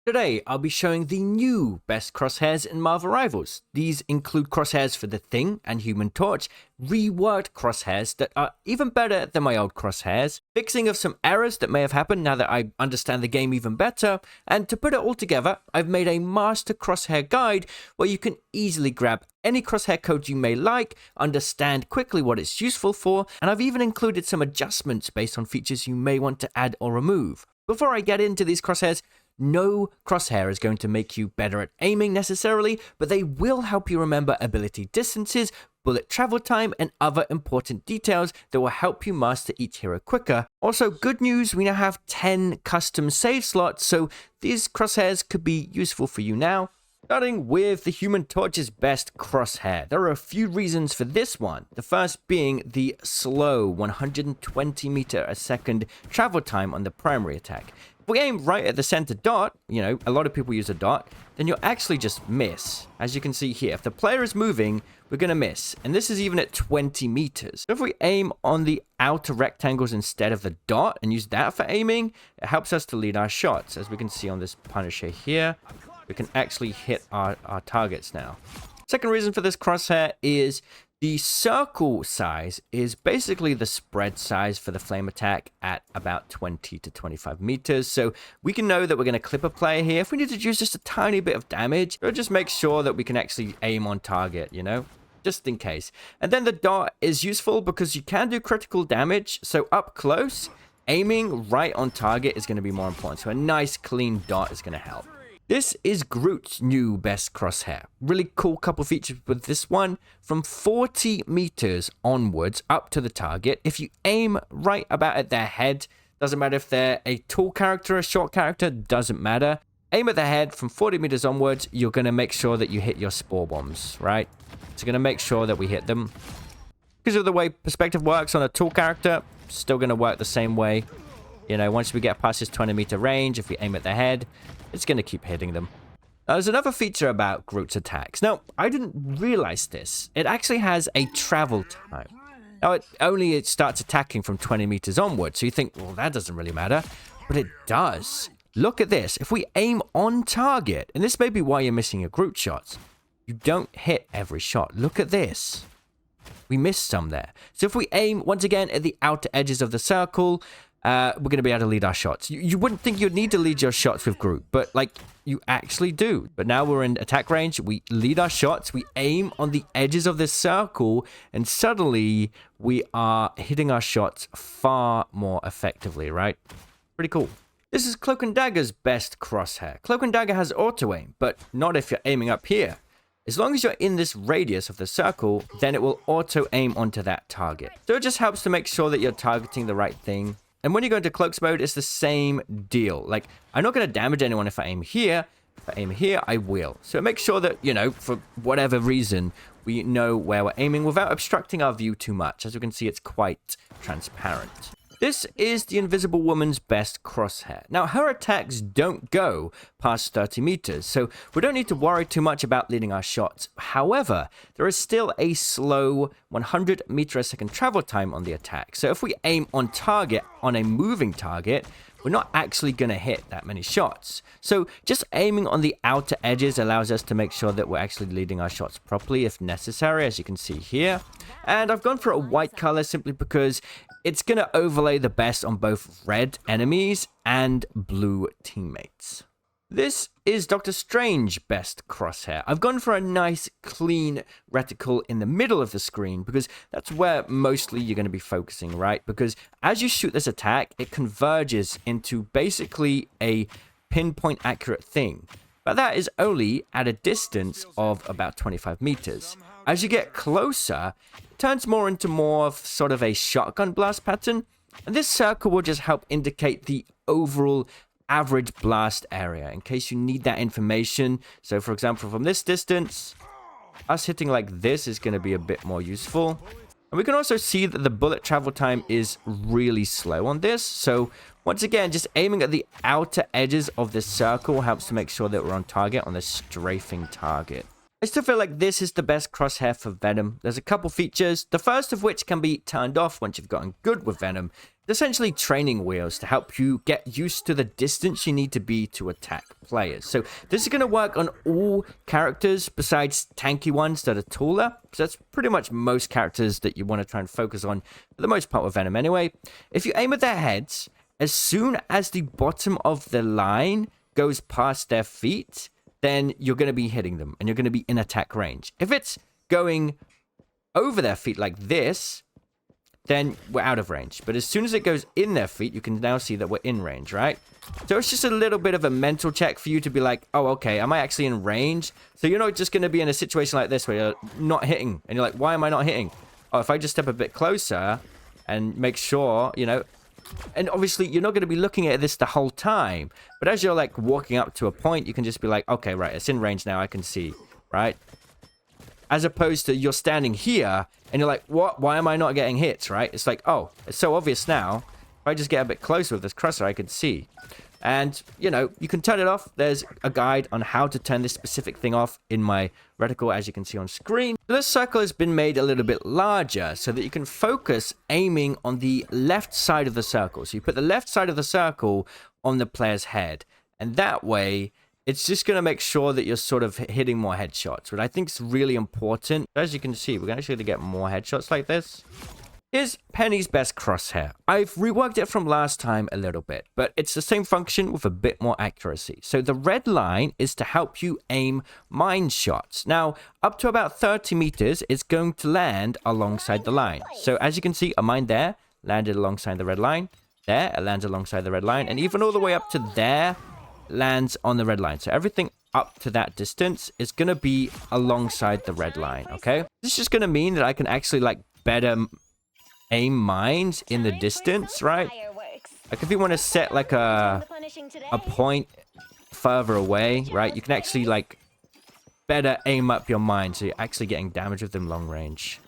Today, I'll be showing the new best crosshairs in Marvel Rivals. These include crosshairs for the Thing and Human Torch, reworked crosshairs that are even better than my old crosshairs, fixing of some errors that may have happened now that I understand the game even better, and to put it all together, I've made a master crosshair guide where you can easily grab any crosshair code you may like, understand quickly what it's useful for, and I've even included some adjustments based on features you may want to add or remove. Before I get into these crosshairs, no crosshair is going to make you better at aiming necessarily, but they will help you remember ability distances, bullet travel time, and other important details that will help you master each hero quicker. Also, good news, we now have 10 custom save slots, so these crosshairs could be useful for you now. Starting with the Human Torch's best crosshair. There are a few reasons for this one. The first being the slow 120 meter a second travel time on the primary attack. If we aim right at the center dot, a lot of people use a dot, then you'll actually just miss. As you can see here, if the player is moving, we're going to miss. And this is even at 20 meters. So if we aim on the outer rectangles instead of the dot and use that for aiming, it helps us to lead our shots. As we can see on this Punisher here, we can actually hit our targets now. Second reason for this crosshair is the circle size is basically the spread size for the flame attack at about 20 to 25 meters. So we can know that we're going to clip a player here. If we need to use just a tiny bit of damage, we'll just make sure that we can actually aim on target, just in case. And then the dot is useful because you can do critical damage. So up close, aiming right on target is going to be more important. So a nice clean dot is going to help. This is Groot's new best crosshair. Really cool couple features with this one. From 40 meters onwards up to the target, if you aim right about at their head, doesn't matter if they're a tall character or a short character, doesn't matter. Aim at the head from 40 meters onwards, you're going to make sure that you hit your spore bombs, right? So you're going to make sure that we hit them. Because of the way perspective works on a tall character, still going to work the same way. Once we get past this 20 meter range, if we aim at the head, it's going to keep hitting them. Now, there's another feature about Groot's attacks. Now, I didn't realize this. It actually has a travel time. Now, it starts attacking from 20 meters onward, so you think, well, that doesn't really matter. But it does. Look at this. If we aim on target, and this may be why you're missing your Groot shots, you don't hit every shot. Look at this. We missed some there. So if we aim, once again, at the outer edges of the circle, we're going to be able to lead our shots. You wouldn't think you'd need to lead your shots with Groot, but you actually do. But now we're in attack range, we lead our shots, we aim on the edges of this circle, and suddenly we are hitting our shots far more effectively, right? Pretty cool. This is Cloak and Dagger's best crosshair. Cloak and Dagger has auto-aim, but not if you're aiming up here. As long as you're in this radius of the circle, then it will auto-aim onto that target. So it just helps to make sure that you're targeting the right thing. And when you go into Cloak's mode, it's the same deal. I'm not going to damage anyone if I aim here. If I aim here, I will. So make sure that, for whatever reason, we know where we're aiming without obstructing our view too much. As you can see, it's quite transparent. This is the Invisible Woman's best crosshair. Now, her attacks don't go past 30 meters, so we don't need to worry too much about leading our shots. However, there is still a slow 100 meter a second travel time on the attack. So if we aim on target, on a moving target, we're not actually going to hit that many shots. So just aiming on the outer edges allows us to make sure that we're actually leading our shots properly if necessary, as you can see here. And I've gone for a white color simply because it's going to overlay the best on both red enemies and blue teammates. This is Doctor Strange's best crosshair. I've gone for a nice clean reticle in the middle of the screen because that's where mostly you're going to be focusing, right? Because as you shoot this attack, it converges into basically a pinpoint accurate thing. But that is only at a distance of about 25 meters. As you get closer, it turns more into more of sort of a shotgun blast pattern. And this circle will just help indicate the overall average blast area in case you need that information. So for example, from this distance, us hitting like this is going to be a bit more useful. And we can also see that the bullet travel time is really slow on this. So once again, just aiming at the outer edges of this circle helps to make sure that we're on target on the strafing target. I still feel like this is the best crosshair for Venom. There's a couple features, the first of which can be turned off once you've gotten good with Venom, essentially training wheels to help you get used to the distance you need to be to attack players. So this is going to work on all characters besides tanky ones that are taller. So that's pretty much most characters that you want to try and focus on for the most part with Venom anyway. If you aim at their heads, as soon as the bottom of the line goes past their feet, then you're going to be hitting them and you're going to be in attack range. If it's going over their feet like this, then we're out of range. But as soon as it goes in their feet, you can now see that we're in range, right? So it's just a little bit of a mental check for you to be like, oh, okay, am I actually in range? So you're not just going to be in a situation like this where you're not hitting. And you're like, why am I not hitting? Oh, if I just step a bit closer and make sure, you know... And obviously, you're not going to be looking at this the whole time. But as you're, like, walking up to a point, you can just be like, okay, right, it's in range now, I can see, right? As opposed to you're standing here and you're like, what? Why am I not getting hits, right? It's like, oh, it's so obvious now. If I just get a bit closer with this Crosshair, I can see. And, you know, you can turn it off. There's a guide on how to turn this specific thing off in my reticle, as you can see on screen. This circle has been made a little bit larger so that you can focus aiming on the left side of the circle. So you put the left side of the circle on the player's head. And that way... it's just going to make sure that you're sort of hitting more headshots, which I think is really important. As you can see, we're actually going to get more headshots like this. Here's Peni's best Crosshair. I've reworked it from last time a little bit, but it's the same function with a bit more accuracy. So the red line is to help you aim mine shots. Now, up to about 30 meters, it's going to land alongside the line. So as you can see, a mine there landed alongside the red line. There, it lands alongside the red line. And even all the way up to there, lands on the red line. So everything up to that distance is going to be alongside the red line, okay? This is just going to mean that I can actually, like, better aim mines in the distance, right? Like, if you want to set, like, a point further away, right? You can actually, like, better aim up your mine so you're actually getting damage with them long range.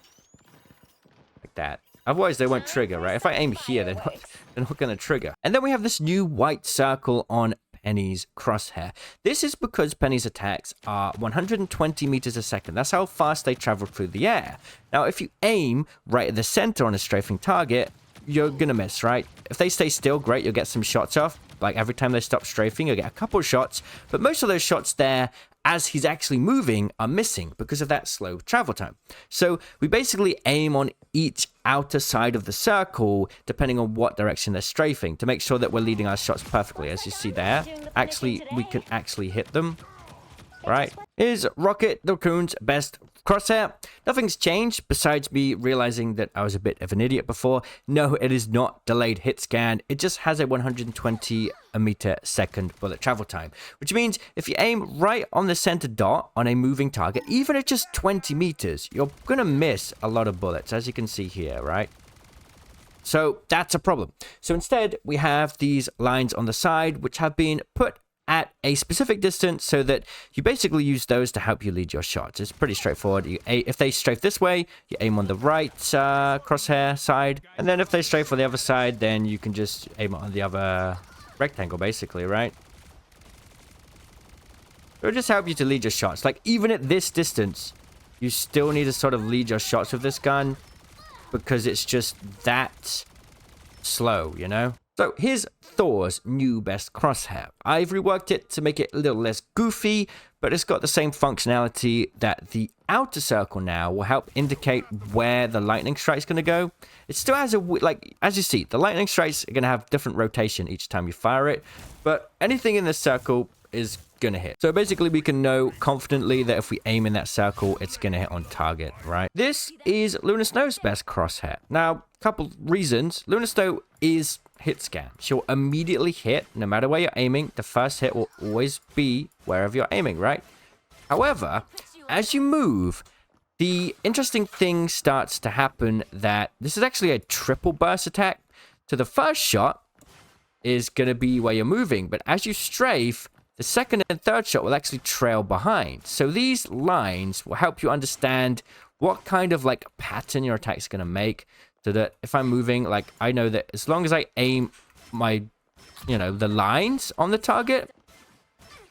Like that. Otherwise, they won't trigger, right? If I aim here, they're not going to trigger. And then we have this new white circle on Peni's Crosshair. This is because Peni's attacks are 120 meters a second. That's how fast they travel through the air. Now, if you aim right at the center on a strafing target, you're gonna miss, right? If they stay still, great, you'll get some shots off. Like, every time they stop strafing, you'll get a couple shots. But most of those shots there, as he's actually moving, are missing because of that slow travel time. So we basically aim on each outer side of the circle, depending on what direction they're strafing, to make sure that we're leading our shots perfectly. As you see there, actually, we can actually hit them, right? Here's Rocket the Raccoon's best Crosshair. Nothing's changed besides me realizing that I was a bit of an idiot before. No, it is not delayed hit scan. It just has a 120 meter second bullet travel time, which means if you aim right on the center dot on a moving target, even at just 20 meters, you're gonna miss a lot of bullets, as you can see here, right? So that's a problem. So instead, we have these lines on the side, which have been put at a specific distance so that you basically use those to help you lead your shots. It's pretty straightforward. If they strafe this way, you aim on the right crosshair side. And then if they strafe on the other side, then you can just aim on the other rectangle, basically, right? It'll just help you to lead your shots. Like, even at this distance, you still need to sort of lead your shots with this gun because it's just that slow, you know? So here's Thor's new best Crosshair. I've reworked it to make it a little less goofy, but it's got the same functionality that the outer circle now will help indicate where the lightning strike's going to go. It still has a, like, as you see, the lightning strikes are going to have different rotation each time you fire it, but anything in this circle is going to hit. So basically we can know confidently that if we aim in that circle, it's going to hit on target, right? This is Luna Snow's best Crosshair. Now, a couple reasons. Luna Snow is hit scan. She'll immediately hit no matter where you're aiming. The first hit will always be wherever you're aiming, right? However, as you move, the interesting thing starts to happen that this is actually a triple burst attack. So the first shot is going to be where you're moving, but as you strafe, the second and third shot will actually trail behind. So these lines will help you understand what kind of like pattern your attack is going to make, so that if I'm moving, like, I know that as long as I aim my, you know, the lines on the target,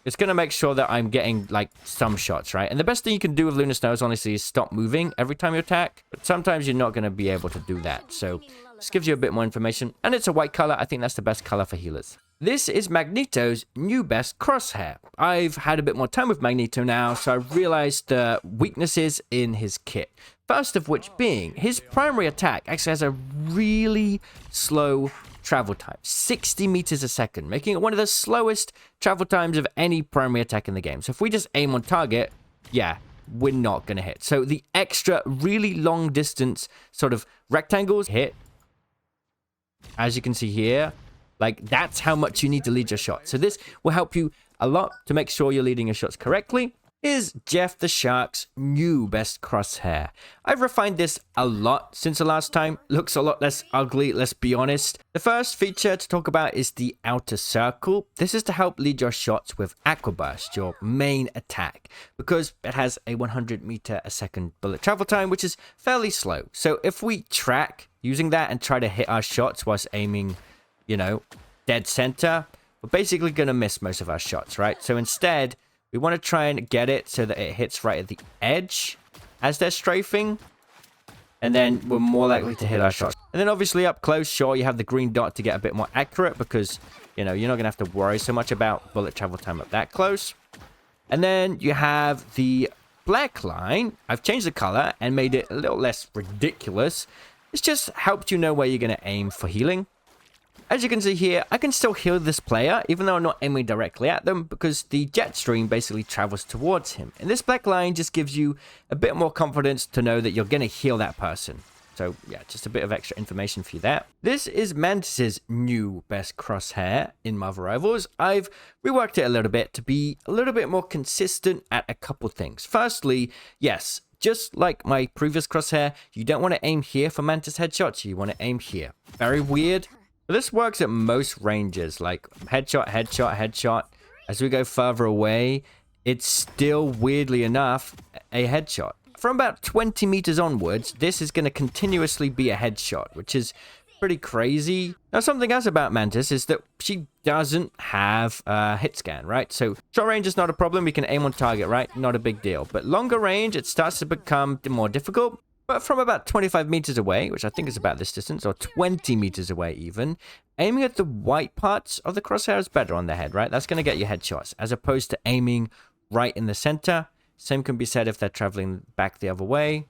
it's going to make sure that I'm getting, like, some shots, right? And the best thing you can do with Luna Snow is honestly stop moving every time you attack. But sometimes you're not going to be able to do that. So Just gives you a bit more information. And it's a white color. I think that's the best color for healers. This is Magneto's new best Crosshair. I've had a bit more time with Magneto now, so I realized the weaknesses in his kit. First of which being, his primary attack actually has a really slow travel time, 60 meters a second, making it one of the slowest travel times of any primary attack in the game. So if we just aim on target, yeah, we're not going to hit. So the extra really long distance sort of rectangles hit, as you can see here, like that's how much you need to lead your shot. So this will help you a lot to make sure you're leading your shots correctly. Is Jeff the Shark's new best Crosshair. I've refined this a lot since the last time. Looks a lot less ugly, let's be honest. The first feature to talk about is the outer circle. This is to help lead your shots with Aquaburst, your main attack, because it has a 100 meter a second bullet travel time, which is fairly slow. So if we track using that and try to hit our shots whilst aiming, you know, dead center, we're basically going to miss most of our shots, right? So instead, we want to try and get it so that it hits right at the edge as they're strafing. And then we're more likely to hit our shots. And then obviously up close, sure, you have the green dot to get a bit more accurate because, you know, you're not going to have to worry so much about bullet travel time up that close. And then you have the black line. I've changed the color and made it a little less ridiculous. It's just helped you know where you're going to aim for healing. As you can see here, I can still heal this player, even though I'm not aiming directly at them, because the jet stream basically travels towards him. And this black line just gives you a bit more confidence to know that you're going to heal that person. So yeah, just a bit of extra information for you there. This is Mantis's new best Crosshair in Marvel Rivals. I've reworked it a little bit to be a little bit more consistent at a couple things. Firstly, yes, just like my previous Crosshair, you don't want to aim here for Mantis headshots, you want to aim here. Very weird. But this works at most ranges, like headshot, headshot, headshot. As we go further away, it's still, weirdly enough, a headshot. From about 20 meters onwards, this is going to continuously be a headshot, which is pretty crazy. Now, something else about Mantis is that she doesn't have a hit scan, right? So short range is not a problem. We can aim on target, right? Not a big deal. But longer range, it starts to become more difficult. But from about 25 meters away, which I think is about this distance, or 20 meters away even, aiming at the white parts of the crosshair is better on the head, right? That's going to get you headshots, as opposed to aiming right in the center. Same can be said if they're traveling back the other way.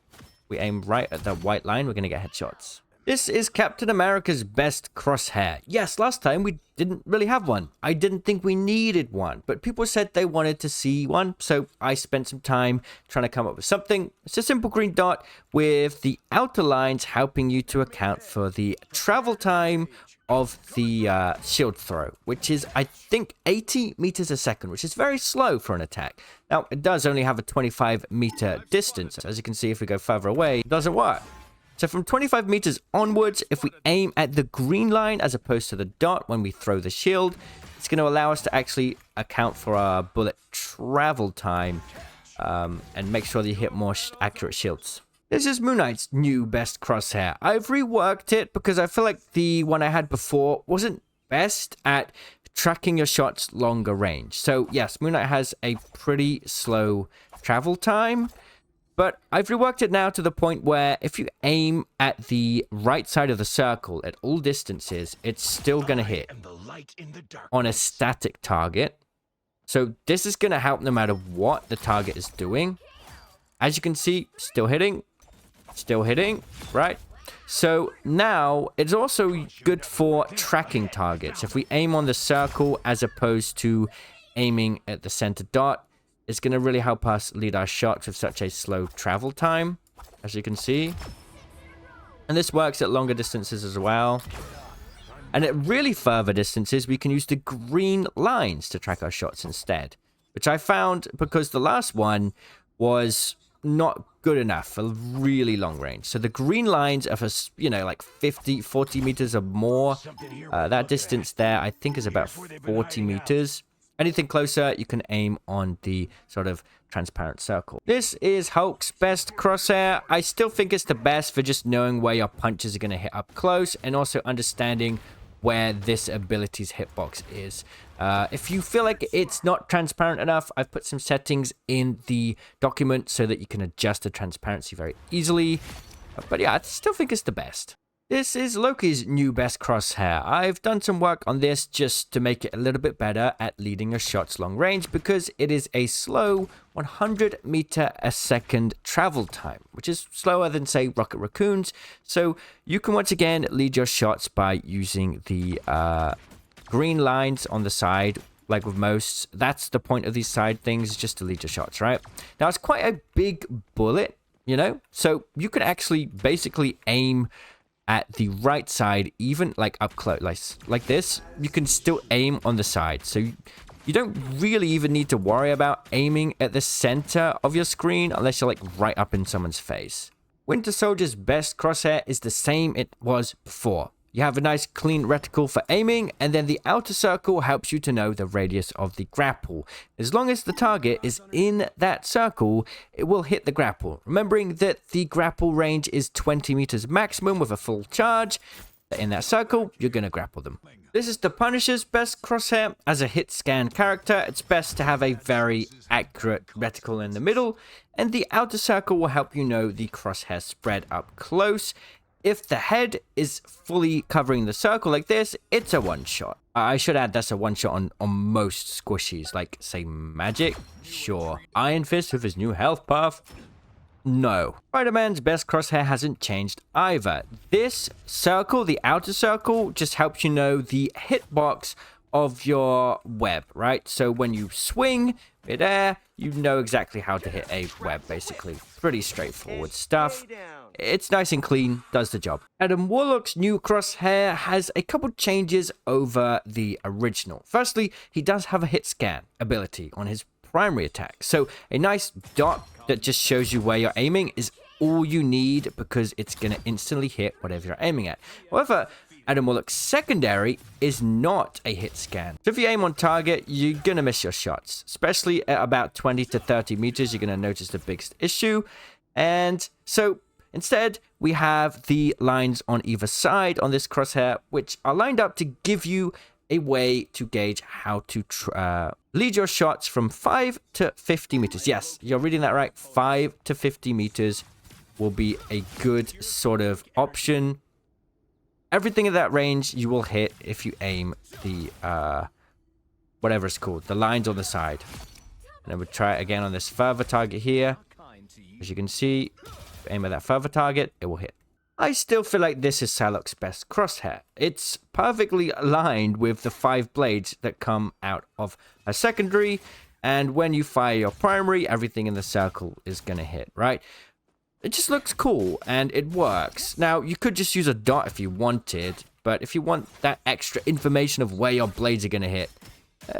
We aim right at the white line, we're going to get headshots. This is Captain America's best Crosshair. Yes, last time we didn't really have one. I didn't think we needed one, but people said they wanted to see one, so I spent some time trying to come up with something. It's a simple green dot with the outer lines helping you to account for the travel time of the shield throw, which is, I think, 80 meters a second, which is very slow for an attack. Now, it does only have a 25 meter distance. As you can see, if we go further away, it doesn't work. So from 25 meters onwards, if we aim at the green line as opposed to the dot when we throw the shield, it's going to allow us to actually account for our bullet travel time and make sure that you hit more accurate shields. This is Moon Knight's new best Crosshair. I've reworked it because I feel like the one I had before wasn't best at tracking your shots longer range. So yes, Moon Knight has a pretty slow travel time. But I've reworked it now to the point where if you aim at the right side of the circle at all distances, it's still going to hit on a static target. So this is going to help no matter what the target is doing. As you can see, still hitting, right? So now it's also good for tracking targets. If we aim on the circle as opposed to aiming at the center dot, it's going to really help us lead our shots with such a slow travel time, as you can see. And this works at longer distances as well. And at really further distances, we can use the green lines to track our shots instead, which I found because the last one was not good enough for really long range. So the green lines are for, you know, like 50, 40 meters or more. That distance there, I think, is about 40 meters. Anything closer, you can aim on the sort of transparent circle. This is Hulk's best Crosshair. I still think it's the best for just knowing where your punches are going to hit up close and also understanding where this ability's hitbox is. If you feel like it's not transparent enough, I've put some settings in the document so that you can adjust the transparency very easily. But yeah, I still think it's the best. This is Loki's new best crosshair. I've done some work on this just to make it a little bit better at leading your shots long range because it is a slow 100 meter a second travel time, which is slower than, say, Rocket Raccoon's. So you can once again lead your shots by using the green lines on the side. Like with most, that's the point of these side things, just to lead your shots, right? Now, it's quite a big bullet, you know? So you can actually basically aim at the right side, even like up close, like this. You can still aim on the side. So you don't really even need to worry about aiming at the center of your screen unless you're like right up in someone's face. Winter Soldier's best crosshair is the same it was before. You have a nice clean reticle for aiming, and then the outer circle helps you to know the radius of the grapple. As long as the target is in that circle, it will hit the grapple. Remembering that the grapple range is 20 meters maximum with a full charge. In that circle, you're going to grapple them. This is the Punisher's best crosshair. As a hit scan character, it's best to have a very accurate reticle in the middle, and the outer circle will help you know the crosshair spread up close. If the head is fully covering the circle like this, it's a one-shot. I should add that's a one-shot on most squishies, like, say, Magik? Sure. Iron Fist with his new health buff? No. Spider-Man's best crosshair hasn't changed either. This circle, the outer circle, just helps you know the hitbox of your web, right? So when you swing midair, you know exactly how to hit a web, basically. Pretty straightforward stuff. It's nice and clean, does the job. Adam Warlock's new crosshair has a couple changes over the original. Firstly, he does have a hit scan ability on his primary attack. So a nice dot that just shows you where you're aiming is all you need because it's going to instantly hit whatever you're aiming at. However, Adam Warlock's secondary is not a hit scan. So if you aim on target, you're going to miss your shots. Especially at about 20 to 30 meters, you're going to notice the biggest issue. And so instead, we have the lines on either side on this crosshair, which are lined up to give you a way to gauge how to lead your shots from 5 to 50 meters. Yes, you're reading that right. 5 to 50 meters will be a good sort of option. Everything in that range you will hit if you aim the, whatever it's called, the lines on the side. And then we'll try it again on this further target here. As you can see, aim at that further target, it will hit. I still feel like this is Psylocke's best crosshair. It's perfectly aligned with the 5 blades that come out of a secondary, and when you fire your primary, everything in the circle is going to hit, right? It just looks cool, and it works. Now, you could just use a dot if you wanted, but if you want that extra information of where your blades are going to hit,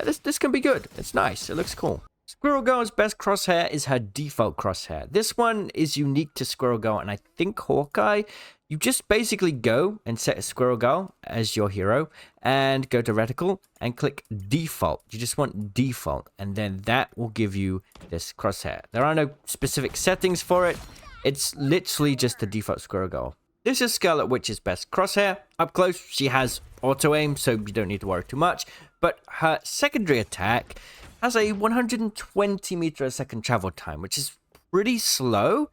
this can be good. It's nice. It looks cool. Squirrel Girl's best crosshair is her default crosshair. This one is unique to Squirrel Girl and I think Hawkeye. You just basically go and set a Squirrel Girl as your hero and go to reticle and click default. You just want default and then that will give you this crosshair. There are no specific settings for it. It's literally just the default Squirrel Girl. This is Scarlet Witch's best crosshair. Up close, she has auto aim, so you don't need to worry too much. But her secondary attack has a 120 meter a second travel time, which is pretty slow.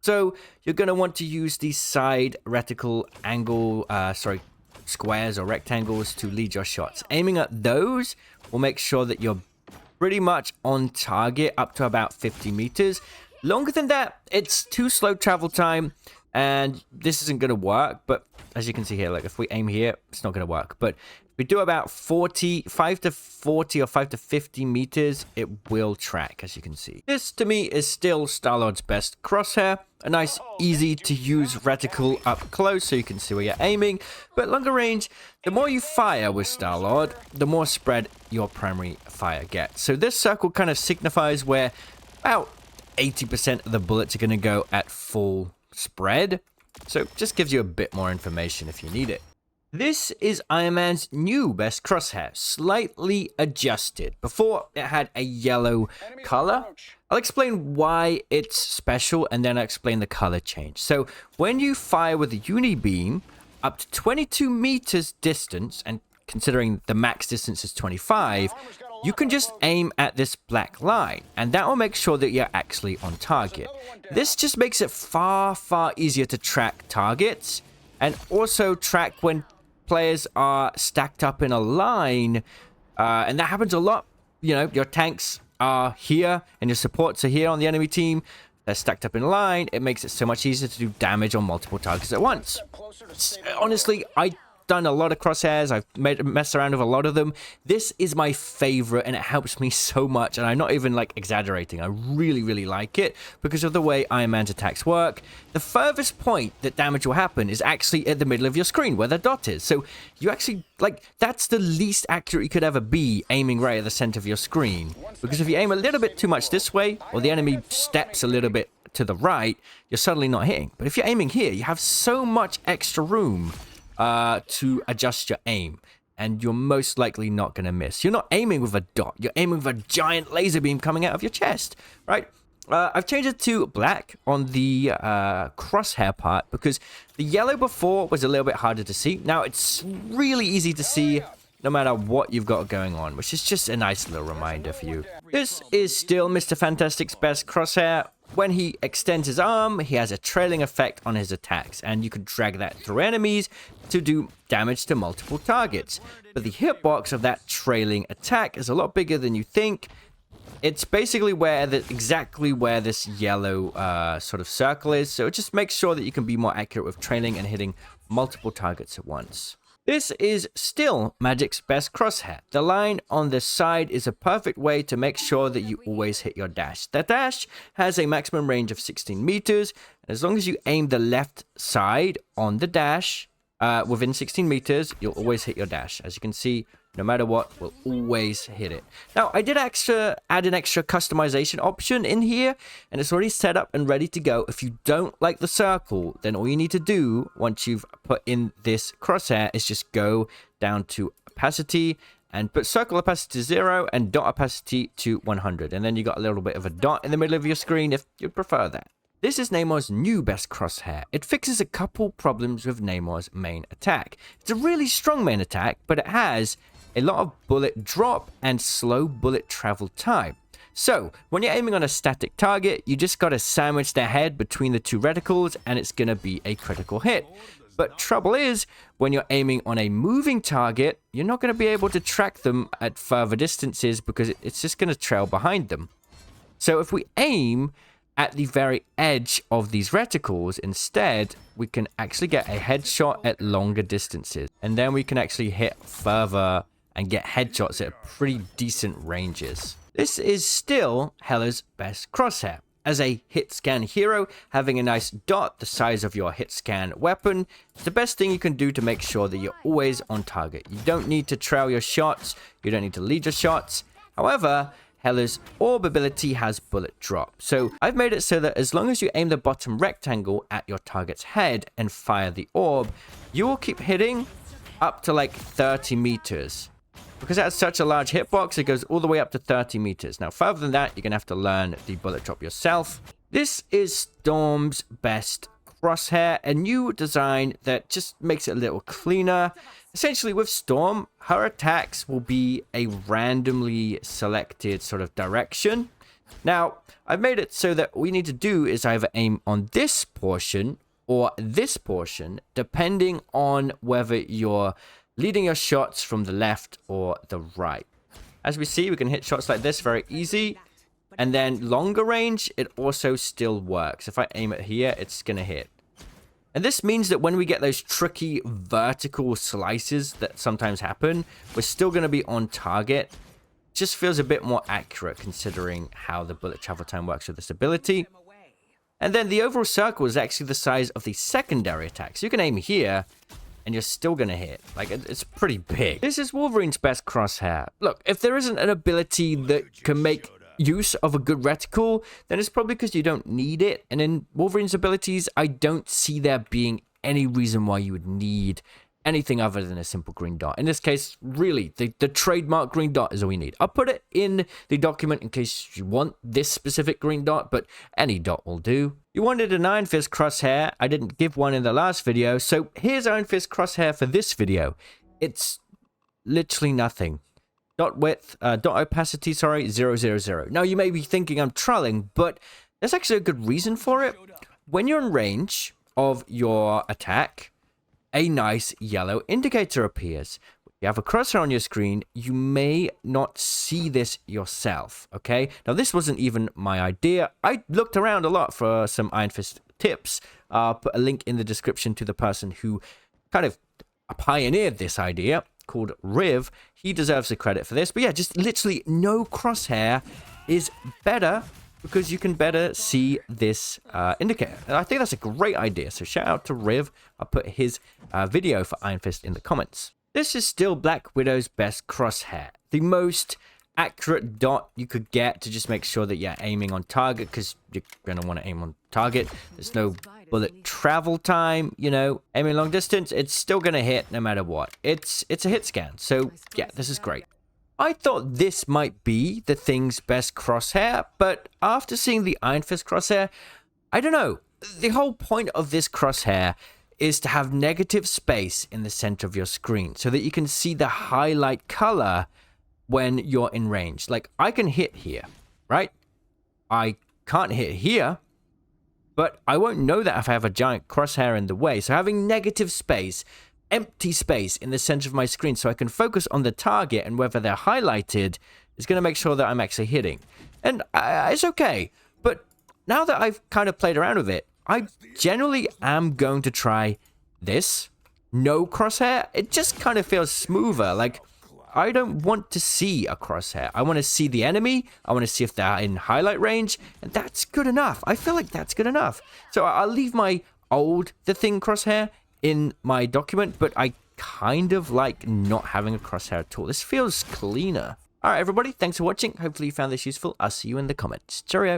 So you're going to want to use these side reticle angle, squares or rectangles to lead your shots. Aiming at those will make sure that you're pretty much on target up to about 50 meters. Longer than that, it's too slow travel time, and this isn't going to work. But as you can see here, like if we aim here, it's not going to work. But if we do about 5 to 40 or 5 to 50 meters, it will track, as you can see. This, to me, is still Star-Lord's best crosshair. A nice, easy-to-use reticle up close so you can see where you're aiming. But longer range, the more you fire with Star-Lord, the more spread your primary fire gets. So this circle kind of signifies where about 80% of the bullets are going to go at full spread. So it just gives you a bit more information if you need it. This is Iron Man's new best crosshair, slightly adjusted. Before, it had a yellow color. I'll explain why it's special, and then I'll explain the color change. So, when you fire with a uni-beam, up to 22 meters distance, and considering the max distance is 25, you can just aim at this black line, and that will make sure that you're actually on target. This just makes it far, far easier to track targets, and also track when players are stacked up in a line. And that happens a lot. You know, your tanks are here and your supports are here on the enemy team. They're stacked up in a line. It makes it so much easier to do damage on multiple targets at once. Honestly, I've done a lot of crosshairs. I've messed around with a lot of them. This is my favorite, and it helps me so much. And I'm not even like exaggerating. I really, really like it because of the way Iron Man's attacks work. The furthest point that damage will happen is actually at the middle of your screen where the dot is. So you actually, like, that's the least accurate you could ever be, aiming right at the center of your screen. Because if you aim a little bit too much this way, or the enemy steps a little bit to the right, you're suddenly not hitting. But if you're aiming here, you have so much extra room to adjust your aim, and you're most likely not going to miss. You're not aiming with a dot, you're aiming with a giant laser beam coming out of your chest, right? I've changed it to black on the crosshair part because the yellow before was a little bit harder to see. Now it's really easy to see no matter what you've got going on, which is just a nice little reminder for you. This is still Mr. Fantastic's best crosshair. When he extends his arm, he has a trailing effect on his attacks, and you can drag that through enemies to do damage to multiple targets. But the hitbox of that trailing attack is a lot bigger than you think. It's basically exactly where this yellow sort of circle is, so it just makes sure that you can be more accurate with trailing and hitting multiple targets at once. This is still Magik's best crosshair. The line on the side is a perfect way to make sure that you always hit your dash. The dash has a maximum range of 16 meters. As long as you aim the left side on the dash within 16 meters, you'll always hit your dash. As you can see, no matter what, we'll always hit it. Now, I did add an extra customization option in here, and it's already set up and ready to go. If you don't like the circle, then all you need to do once you've put in this crosshair is just go down to opacity and put circle opacity to 0 and dot opacity to 100. And then you got a little bit of a dot in the middle of your screen if you prefer that. This is Namor's new best crosshair. It fixes a couple problems with Namor's main attack. It's a really strong main attack, but it has a lot of bullet drop and slow bullet travel time. So when you're aiming on a static target, you just got to sandwich their head between the two reticles and it's going to be a critical hit. But trouble is, when you're aiming on a moving target, you're not going to be able to track them at further distances because it's just going to trail behind them. So if we aim at the very edge of these reticles, instead, we can actually get a headshot at longer distances. And then we can actually hit further and get headshots at pretty decent ranges. This is still Hela's best crosshair. As a hit scan hero, having a nice dot the size of your hit scan weapon is the best thing you can do to make sure that you're always on target. You don't need to trail your shots, you don't need to lead your shots. However, Hela's orb ability has bullet drop. So I've made it so that as long as you aim the bottom rectangle at your target's head and fire the orb, you will keep hitting up to like 30 meters. Because it has such a large hitbox, it goes all the way up to 30 meters. Now, further than that, you're going to have to learn the bullet drop yourself. This is Storm's best crosshair, a new design that just makes it a little cleaner. Essentially, with Storm, her attacks will be a randomly selected sort of direction. Now, I've made it so that all we need to do is either aim on this portion or this portion, depending on whether you're leading your shots from the left or the right. As we see, we can hit shots like this very easy. And then longer range, it also still works. If I aim it here, it's going to hit. And this means that when we get those tricky vertical slices that sometimes happen, we're still going to be on target. Just feels a bit more accurate considering how the bullet travel time works with this ability. And then the overall circle is actually the size of the secondary attack. So you can aim here, and you're still going to hit. Like, it's pretty big. This is Wolverine's best crosshair. Look, if there isn't an ability that can make use of a good reticle, then it's probably because you don't need it. And in Wolverine's abilities, I don't see there being any reason why you would need anything other than a simple green dot. In this case, really, the trademark green dot is all we need. I'll put it in the document in case you want this specific green dot, but any dot will do. You wanted an Iron Fist crosshair. I didn't give one in the last video, so here's Iron Fist crosshair for this video. It's literally nothing. Dot width, dot opacity, 000. Now, you may be thinking I'm trolling, but there's actually a good reason for it. When you're in range of your attack, a nice yellow indicator appears. If you have a crosshair on your screen, you may not see this yourself, okay? Now, this wasn't even my idea. I looked around a lot for some Iron Fist tips. Put a link in the description to the person who kind of pioneered this idea, called Riv. He deserves the credit for this. But yeah, just literally no crosshair is better because you can better see this indicator. And I think that's a great idea. So shout out to Riv. I'll put his video for Iron Fist in the comments. This is still Black Widow's best crosshair. The most accurate dot you could get to just make sure that you're aiming on target, because you're going to want to aim on target. There's no bullet travel time, you know, aiming long distance, it's still going to hit no matter what. It's a hit scan. So yeah, this is great. I thought this might be the Thing's best crosshair, but after seeing the Iron Fist crosshair, I don't know. The whole point of this crosshair is to have negative space in the center of your screen so that you can see the highlight color when you're in range. Like, I can hit here, right? I can't hit here, but I won't know that if I have a giant crosshair in the way. So having negative space, empty space in the center of my screen so I can focus on the target and whether they're highlighted is going to make sure that I'm actually hitting. And it's okay. But now that I've kind of played around with it, I generally am going to try this. No crosshair. It just kind of feels smoother. Like, I don't want to see a crosshair. I want to see the enemy. I want to see if they're in highlight range. And that's good enough. I feel like that's good enough. So I'll leave my old The Thing crosshair in my document, but I kind of like not having a crosshair at all. This feels cleaner. All right, everybody. Thanks for watching. Hopefully you found this useful. I'll see you in the comments. Cheerio.